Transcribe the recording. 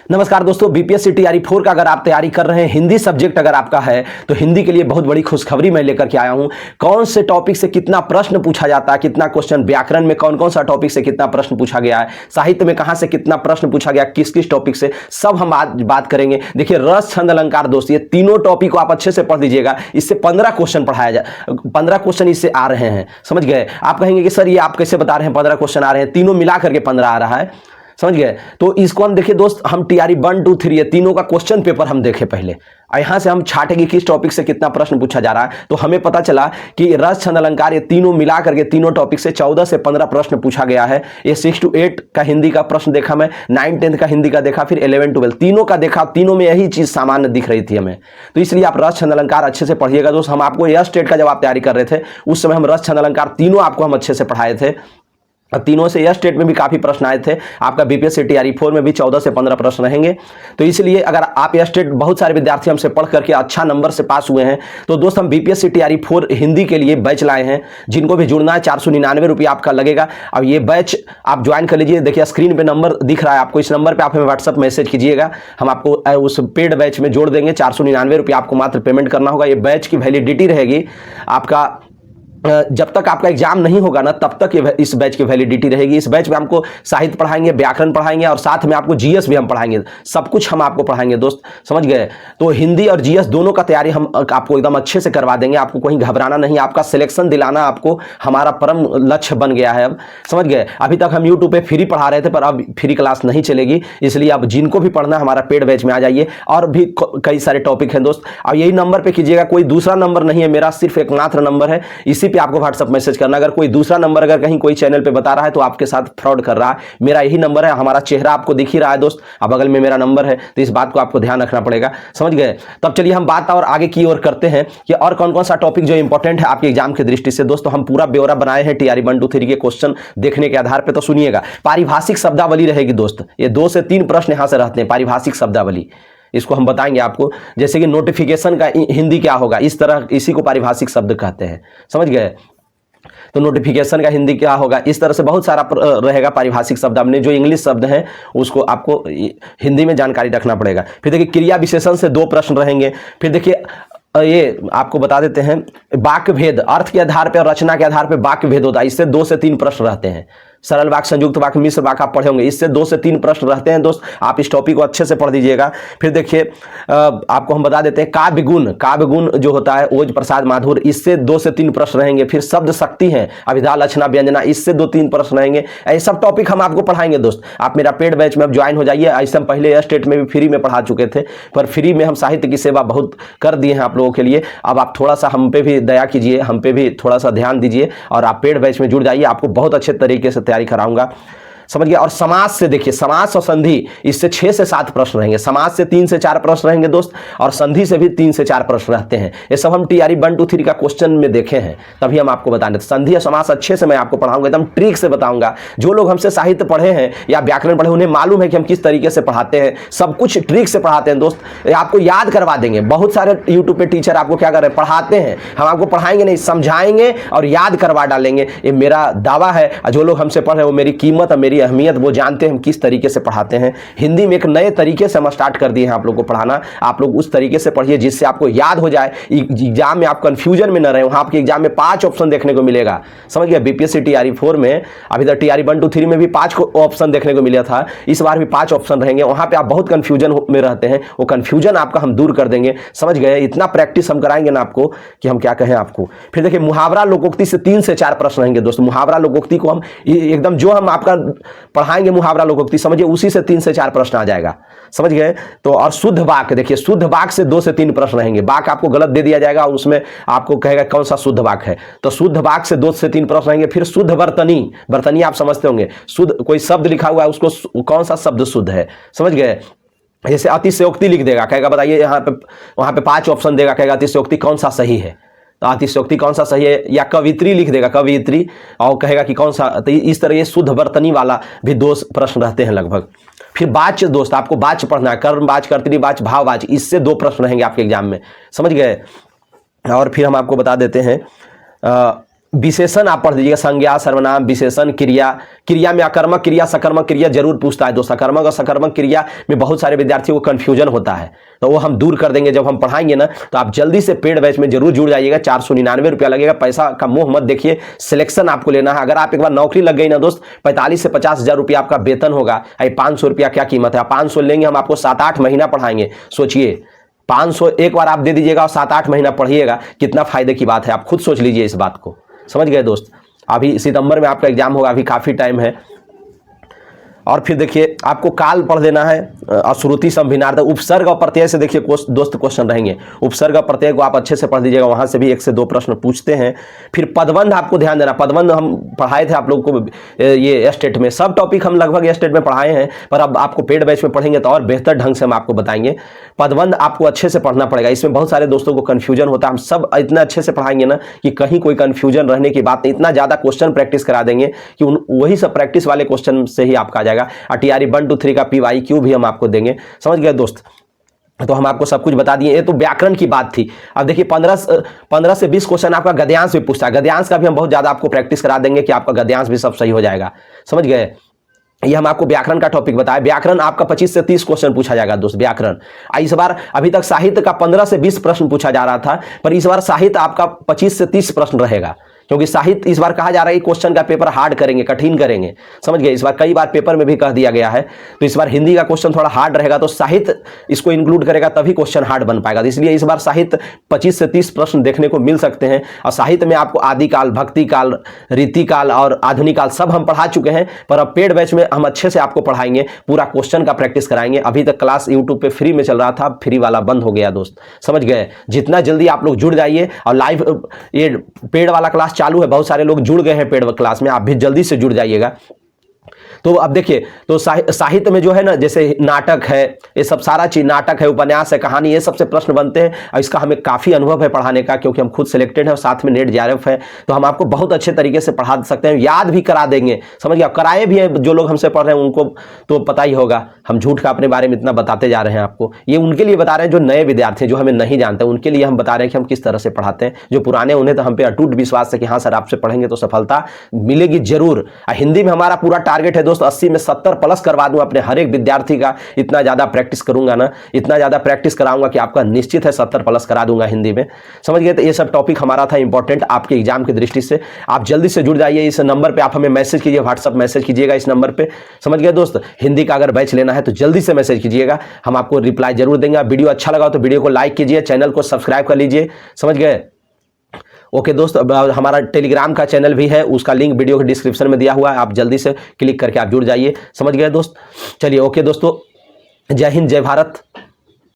नमस्कार दोस्तों, BPSC TRE 4 का अगर आप तैयारी कर रहे हैं, हिंदी सब्जेक्ट अगर आपका है तो हिंदी के लिए बहुत बड़ी खुशखबरी मैं लेकर के आया हूं। कौन से टॉपिक से कितना प्रश्न पूछा जाता है, कितना क्वेश्चन, व्याकरण में कौन कौन सा टॉपिक से कितना प्रश्न पूछा गया है, साहित्य में कहां से कितना प्रश्न पूछा गया, किस किस टॉपिक से, सब हम आज बात करेंगे। देखिए, रस, छंद, अलंकार दोस्त, ये तीनों टॉपिक को आप अच्छे से पढ़ लीजिएगा। इससे 15 क्वेश्चन पढ़ाया जाए, 15 क्वेश्चन इससे आ रहे हैं, समझ गए। आप कहेंगे कि सर ये आप कैसे बता रहे हैं 15 क्वेश्चन आ रहे हैं, तीनों मिला करके 15 आ रहा है, समझ गए। तो इसको हम देखिए दोस्त, हम टीआरई 1, 2, 3 ये तीनों का क्वेश्चन पेपर हम देखें पहले, और यहां से हम छाटेंगे किस टॉपिक से कितना प्रश्न पूछा जा रहा है। तो हमें पता चला कि रस, छंद, अलंकार ये तीनों मिला करके तीनों टॉपिक से 14 से 15 प्रश्न पूछा गया है। ये 6 to 8 का हिंदी का प्रश्न देखा मैं, 9, 10 का हिंदी का देखा, फिर 11, 12 तीनों का देखा, तीनों में यही चीज सामान्य दिख रही थी हमें। तो इसलिए आप रस, छंद, अलंकार अच्छे से पढ़िएगा दोस्त। हम आपको यह स्टेट का जब आप तैयारी कर रहे थे उस समय हम रस, छंद, अलंकार तीनों आपको हम अच्छे से पढ़ाए थे। तीनों से यह स्टेट में भी काफी प्रश्न आए थे। आपका बीपीएससी टीआरई 4 में भी 14 से 15 प्रश्न रहेंगे। तो इसलिए अगर आप यह स्टेट, बहुत सारे विद्यार्थी हमसे पढ़ करके अच्छा नंबर से पास हुए हैं, तो दोस्त हम बीपीएससी टीआरई 4 हिंदी के लिए बैच लाए हैं। जिनको भी जुड़ना है 499 रुपये आपका लगेगा। अब ये बैच आप ज्वाइन कर लीजिए। देखिए स्क्रीन पे नंबर दिख रहा है आपको, इस नंबर पे आप हमें व्हाट्सअप मैसेज कीजिएगा, हम आपको उस पेड बैच में जोड़ देंगे। 499 रुपये आपको मात्र पेमेंट करना होगा। ये बैच की वैलिडिटी रहेगी आपका, जब तक आपका एग्जाम नहीं होगा ना तब तक ये इस बैच की वैलिडिटी रहेगी। इस बैच में हमको साहित्य पढ़ाएंगे, व्याकरण पढ़ाएंगे और साथ में आपको जीएस भी हम पढ़ाएंगे। सब कुछ हम आपको पढ़ाएंगे दोस्त, समझ गए। तो हिंदी और जीएस दोनों का तैयारी हम आपको एकदम अच्छे से करवा देंगे। आपको कहीं घबराना नहीं, आपका सिलेक्शन दिलाना आपको हमारा परम लक्ष्य बन गया है अब, समझ गए। अभी तक हम यूट्यूब पे फ्री पढ़ा रहे थे, पर अब फ्री क्लास नहीं चलेगी। इसलिए अब जिनको भी पढ़ना है हमारा पेड बैच में आ जाइए। और भी कई सारे टॉपिक हैं दोस्त। अब यही नंबर पर कीजिएगा, कोई दूसरा नंबर नहीं है मेरा, सिर्फ एकमात्र नंबर है। इसी पे आपको व्हाट्सएप मैसेज करना। अगर कोई दूसरा नंबर अगर कहीं कोई चैनल पे बता रहा है तो आपके साथ फ्रॉड कर रहा है। मेरा यही नंबर है, हमारा चेहरा आपको दिख ही रहा है दोस्त, अब बगल में मेरा नंबर है। तो इस बात को आपको ध्यान रखना पड़ेगा, समझ गए। तब चलिए हम बात और आगे की ओर करते हैं कि और कौन कौन सा टॉपिक जो इंपॉर्टेंट है आपके एग्जाम की दृष्टि से। दोस्तों हम पूरा ब्यौरा बनाए हैं टीआरई 1, 2, 3 के क्वेश्चन देखने के आधार पर। तो सुनिएगा, पारिभाषिक शब्दावली रहेगी दोस्त। ये 2 से 3 प्रश्न यहां से रहते हैं। पारिभाषिक शब्दावली, इसको हम बताएंगे आपको। जैसे कि नोटिफिकेशन का हिंदी क्या होगा, इस तरह इसी को पारिभाषिक शब्द कहते हैं, समझ गए। तो नोटिफिकेशन का हिंदी क्या होगा, इस तरह से बहुत सारा रहेगा पारिभाषिक शब्द। हमने जो इंग्लिश शब्द हैं उसको आपको हिंदी में जानकारी रखना पड़ेगा। फिर देखिए क्रिया विशेषण से 2 प्रश्न रहेंगे। फिर देखिए ये आपको बता देते हैं, वाक्य भेद, अर्थ के आधार पर और रचना के आधार पर वाक्य भेद होता है। इससे 2 से 3 प्रश्न रहते हैं। सरल वाक्य, संयुक्त वाक्य, मिश्र वाक्य आप पढ़े होंगे, इससे 2 से 3 प्रश्न रहते हैं दोस्त। आप इस टॉपिक को अच्छे से पढ़ दीजिएगा। फिर देखिए आपको हम बता देते हैं काव्य गुण, काव्य गुण जो होता है ओज प्रसाद माधुर, इससे 2 से 3 प्रश्न रहेंगे। फिर शब्द शक्ति है, अभिधा, लक्षणा, व्यंजना, इससे 2-3 प्रश्न रहेंगे। ऐसे सब टॉपिक हम आपको पढ़ाएंगे दोस्त। आप मेरा पेड बैच में अब ज्वाइन हो जाइए। ऐसे हम पहले स्टेट में भी फ्री में पढ़ा चुके थे, पर फ्री में हम साहित्य की सेवा बहुत कर दिए हैं आप लोगों के लिए। अब आप थोड़ा सा हम पे भी दया कीजिए, हम पे भी थोड़ा सा ध्यान दीजिए और आप पेड बैच में जुड़ जाइए। आपको बहुत अच्छे तरीके से तैयारी कराऊंगा, समझ गया। और समास से देखिए, समास और संधि, इससे 6 से 7 प्रश्न रहेंगे। समास से 3 से 4 प्रश्न रहेंगे दोस्त, और संधि से भी 3 से 4 प्रश्न रहते हैं। ये सब हम टीआरई 1, 2, 3 का क्वेश्चन में देखे हैं, तभी हम आपको बताने। संधि और समास अच्छे से मैं आपको पढ़ाऊंगा, एकदम ट्रिक से बताऊंगा। जो लोग हमसे साहित्य पढ़े हैं या व्याकरण पढ़े, उन्हें मालूम है कि हम किस तरीके से पढ़ाते हैं। सब कुछ ट्रिक से पढ़ाते हैं दोस्त, आपको याद करवा देंगे। बहुत सारे यूट्यूब पे टीचर आपको क्या कर रहे हैं, पढ़ाते हैं, हम आपको पढ़ाएंगे नहीं, समझाएंगे और याद करवा डालेंगे। ये मेरा दावा है। जो लोग हमसे पढ़ रहे हैं वो मेरी कीमत और मेरी अहमियत वो जानते हैं, हम किस तरीके से पढ़ाते हैं। हिंदी में एक नए तरीके से हम स्टार्ट कर दिए हैं आप लोगों को पढ़ाना। आप लोग उस तरीके से पढ़िए जिससे आपको याद हो जाए, एग्जाम में आप कंफ्यूजन में न रहे। वहां आपके एग्जाम में 5 ऑप्शन देखने को मिलेगा, समझ गए। बीपीएससी टीआरई 4 में अभी तक टीआरई 1, 2, 3 में भी 5 ऑप्शन देखने को मिला था, इस बार भी 5 ऑप्शन रहेंगे। वहां पे आप बहुत कंफ्यूजन में रहते हैं, वो कंफ्यूजन आपका हम दूर कर देंगे, समझ गए। इतना प्रैक्टिस हम कराएंगे ना आपको कि हम क्या कहें आपको। फिर देखिए मुहावरा लोकोक्ति से 3 से 4 प्रश्न रहेंगे दोस्त। मुहावरा लोकोक्ति को हम एकदम जो हम आपका पढ़ाएंगे मुहावरा लोकोक्ति, समझिए उसी से 3 से 4 प्रश्न आ जाएगा, समझ गए। तो और शुद्ध वाक्य, देखिए शुद्ध वाक्य से 2 से 3 प्रश्न रहेंगे। वाक्य आपको गलत दे दिया जाएगा और उसमें आपको कहेगा कौन सा शुद्ध वाक्य है, तो शुद्ध वाक्य से 2 से 3 प्रश्न रहेंगे। फिर शुद्ध वर्तनी, वर्तनी आप समझते होंगे, शुद्ध कोई शब्द लिखा हुआ है उसको कौन सा शब्द शुद्ध है, समझ गए। जैसे अतिशयोक्ति लिख देगा, कहेगा बताइए यहाँ पे, वहां पे 5 ऑप्शन देगा, कहेगा अतिशयोक्ति कौन सा सही है, तो अतिशयोक्ति कौन सा सही है। या कवित्री लिख देगा, कवित्री, और कहेगा कि कौन सा। तो इस तरह ये शुद्ध वर्तनी वाला भी 2 प्रश्न रहते हैं लगभग। फिर वाच्य दोस्त, आपको वाच्य पढ़ना है, कर्मवाच्य, कर्तृवाच्य, भाववाच्य, इससे 2 प्रश्न रहेंगे आपके एग्जाम में, समझ गए। और फिर हम आपको बता देते हैं विशेषण आप पढ़ दीजिएगा, संज्ञा, सर्वनाम, विशेषण, क्रिया। क्रिया में अकर्मक क्रिया, सकर्मक क्रिया जरूर पूछता है दोस्त। अकर्मक और सकर्मक क्रिया में बहुत सारे विद्यार्थियों को कंफ्यूजन होता है, तो वो हम दूर कर देंगे जब हम पढ़ाएंगे ना। तो आप जल्दी से पेड बैच में जरूर जुड़ जाइएगा। 499 रुपया लगेगा, पैसा का मोह मत देखिए, सिलेक्शन आपको लेना है। अगर आप एक बार नौकरी लग गई ना दोस्त, 45 से 50 हजार रुपया आपका वेतन होगा। 500 रुपया क्या कीमत है? 500 लेंगे हम, आपको 7-8 महीना पढ़ाएंगे। सोचिए 500 एक बार आप दे दीजिएगा और 7-8 महीना पढ़िएगा, कितना फायदे की बात है। आप खुद सोच लीजिए इस बात को, समझ गए दोस्त। अभी सितंबर में आपका एग्जाम होगा, अभी काफ़ी टाइम है। और फिर देखिए आपको काल पढ़ देना है, अश्रुति संभिनार्थ, उपसर्ग और प्रत्यय से देखिए दोस्त क्वेश्चन रहेंगे। उपसर्ग और प्रत्यय को आप अच्छे से पढ़ दीजिएगा, वहां से भी 1 से 2 प्रश्न पूछते हैं। फिर पदबंध आपको ध्यान देना। पदबंध हम पढ़ाए थे आप लोगों को ये स्टेट में, सब टॉपिक हम लगभग स्टेट में पढ़ाए हैं, पर अब आपको पेड बैच में पढ़ेंगे तो और बेहतर ढंग से हम आपको बताएंगे। पदबंध आपको अच्छे से पढ़ना पड़ेगा, इसमें बहुत सारे दोस्तों को कन्फ्यूजन होता है। हम सब इतना अच्छे से पढ़ाएंगे ना कि कहीं कोई कन्फ्यूजन रहने की बात नहीं। इतना ज़्यादा क्वेश्चन प्रैक्टिस करा देंगे कि वही सब प्रैक्टिस वाले क्वेश्चन से ही आपका आ जाएगा। TRE 1 to 3 का PYQ भी हम आपको देंगे, समझ गए दोस्त। तो हम आपको सब कुछ बता दिए। ये तो व्याकरण की बात थी। अब देखिए 15 से 20 क्वेश्चन आपका गद्यांश भी पूछता है। गद्यांश का भी हम बहुत ज़्यादा आपको प्रैक्टिस करा देंगे कि आपका गद्यांश भी सब सही हो जाएगा, समझ गए। ये हम आपको व्याकरण का टॉपिक बताया। व्याकरण आपका 25 से 30 क्वेश्चन पूछा जाएगा दोस्त, व्याकरण। इस बार अभी तक साहित्य का 15 से 20 प्रश्न पूछा जा रहा था, पर इस बार साहित्य आपका 25 से 30 प्रश्न रहेगा, क्योंकि साहित्य इस बार कहा जा रहा है कि क्वेश्चन का पेपर हार्ड करेंगे, कठिन करेंगे, समझ गए। इस बार कई बार पेपर में भी कह दिया गया है, तो इस बार हिंदी का क्वेश्चन थोड़ा हार्ड रहेगा, तो साहित्य इसको इंक्लूड करेगा तभी क्वेश्चन हार्ड बन पाएगा। इसलिए इस बार साहित्य 25 से 30 प्रश्न देखने को मिल सकते हैं। और साहित्य में आपको आदिकाल, भक्तिकाल, रीतिकाल और आधुनिक काल सब हम पढ़ा चुके हैं, पर अब पेड बैच में हम अच्छे से आपको पढ़ाएंगे, पूरा क्वेश्चन का प्रैक्टिस कराएंगे। अभी तक क्लास यूट्यूब पे फ्री में चल रहा था, फ्री वाला बंद हो गया दोस्त, समझ गए। जितना जल्दी आप लोग जुड़ जाइए, और लाइव ये पेड वाला क्लास चालू है, बहुत सारे लोग जुड़ गए हैं पेड क्लास में, आप भी जल्दी से जुड़ जाइएगा। तो अब देखिए, तो साहित्य में जो है ना, जैसे नाटक है, ये सब सारा चीज, नाटक है, उपन्यास है, कहानी, ये सबसे प्रश्न बनते हैं। और इसका हमें काफ़ी अनुभव है पढ़ाने का, क्योंकि हम खुद सिलेक्टेड हैं और साथ में नेट JRF है, तो हम आपको बहुत अच्छे तरीके से पढ़ा सकते हैं, याद भी करा देंगे, समझ गए। कराए भी हैं जो लोग हमसे पढ़ रहे हैं, उनको तो पता ही होगा, हम झूठ का अपने बारे में इतना बताते जा रहे हैं आपको। ये उनके लिए बता रहे हैं जो नए विद्यार्थी हैं, जो हमें नहीं जानते, उनके लिए हम बता रहे हैं कि हम किस तरह से पढ़ाते हैं। जो पुराने, उन्हें तो हम पे अटूट विश्वास है कि हाँ सर आपसे पढ़ेंगे तो सफलता मिलेगी जरूर। हिंदी में हमारा पूरा टारगेट है दोस्त 80 में 70 प्लस करवा दूं अपने हर एक विद्यार्थी का। इतना ज्यादा प्रैक्टिस करूंगा ना, इतना ज्यादा प्रैक्टिस कराऊंगा कि आपका निश्चित है 70 प्लस करा दूंगा हिंदी में, समझ गए। तो ये सब टॉपिक हमारा था इंपॉर्टेंट आपके एग्जाम की दृष्टि से। आप जल्दी से जुड़ जाइए, इस नंबर पे आप हमें मैसेज कीजिए, व्हाट्सअप मैसेज कीजिएगा इस नंबर पे, समझ गए दोस्त। हिंदी का अगर बैच लेना है तो जल्दी से मैसेज कीजिएगा, हम आपको रिप्लाई जरूर देंगे। वीडियो अच्छा लगा तो वीडियो को लाइक कीजिए, चैनल को सब्सक्राइब कर लीजिए, समझ गए। ओके दोस्त, हमारा टेलीग्राम का चैनल भी है, उसका लिंक वीडियो के डिस्क्रिप्शन में दिया हुआ है, आप जल्दी से क्लिक करके आप जुड़ जाइए, समझ गए दोस्त। चलिए ओके दोस्तों, जय हिंद, जय भारत।